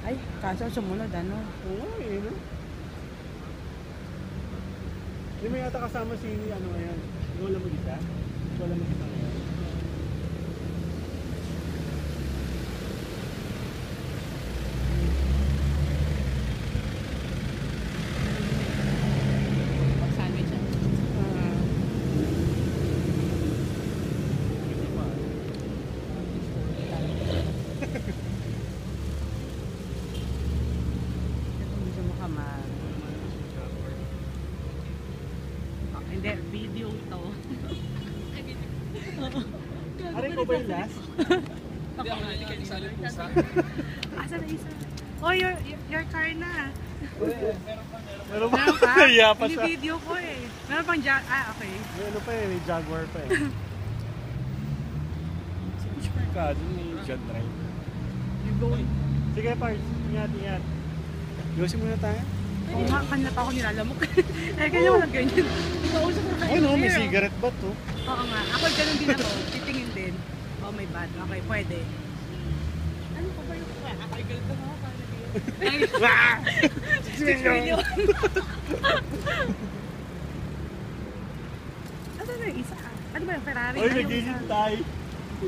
Ay, kaso sumunod ano? Oo, no? Hindi mo yata kasama si ano ngayon. Lola mo isa? Lola mo isa ngayon. Mag-sandwich siya. Gusto mo ka hindi, video ito. Aray ko ba yung last? Hindi ako hindi kayo isali pusa. Asa na isa? Oh, your car na. Meron Meron pa? Iya pa Hindi siya. video ko eh. Meron pang okay. May ano pa eh, may Jaguar pa eh. Which car ka? Doon may Jag Drive. You going? Sige, Pars. Ingat, ingat. Yosin muna tayo. Oo nga, kanina pa ako nilalamok. Eh, kanya walang ganyan. Kausap ko kayo. Ay no, may cigarette ba to? Oo nga, ako ganun din ako. Titingin din. Oh my bad. Okay, pwede. Ano pa ba yung ako? Ay, ganito mo. Ay, 6 million. Ano na yung isa? Ano ba yung Ferrari? Oy, naghihintay.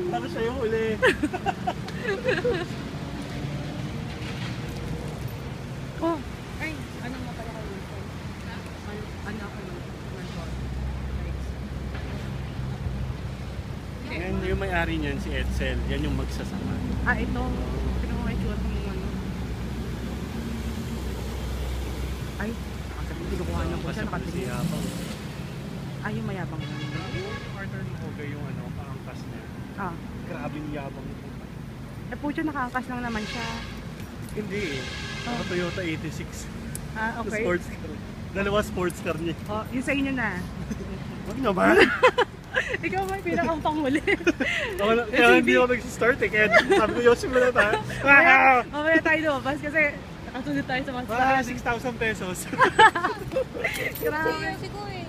Ano siya yung uli? Oh, ay, ano nga pala kayo? Ano ako yung Yan yung may-ari niyan, si Edsel. Yan yung magsasama. Ah, ito. Tignan mo kayo mo ano. Ay, nakasabi, tinukuha na po siya, nakatingin. Ay, yung mayabang na. Partner ni Hoga yung ano, paangkas niya. Ah. Grabe yung yabang nito. Eh, pucho, nakaangkas lang naman siya. Hindi eh. Ako Toyota 86. Ah, okay. Sports car. Dalawa sports car niya. Oh, yun sa inyo na. Wag naman. Ikaw ba yung pinakang panghuli? Kaya hindi ako nag-start eh. Kaya sabi ko, Yoshi mo na tayo. Mamaya tayo lumabas kasi nakasunod tayo sa mas. Mga 6,000 pesos. Grabe. Siguro eh.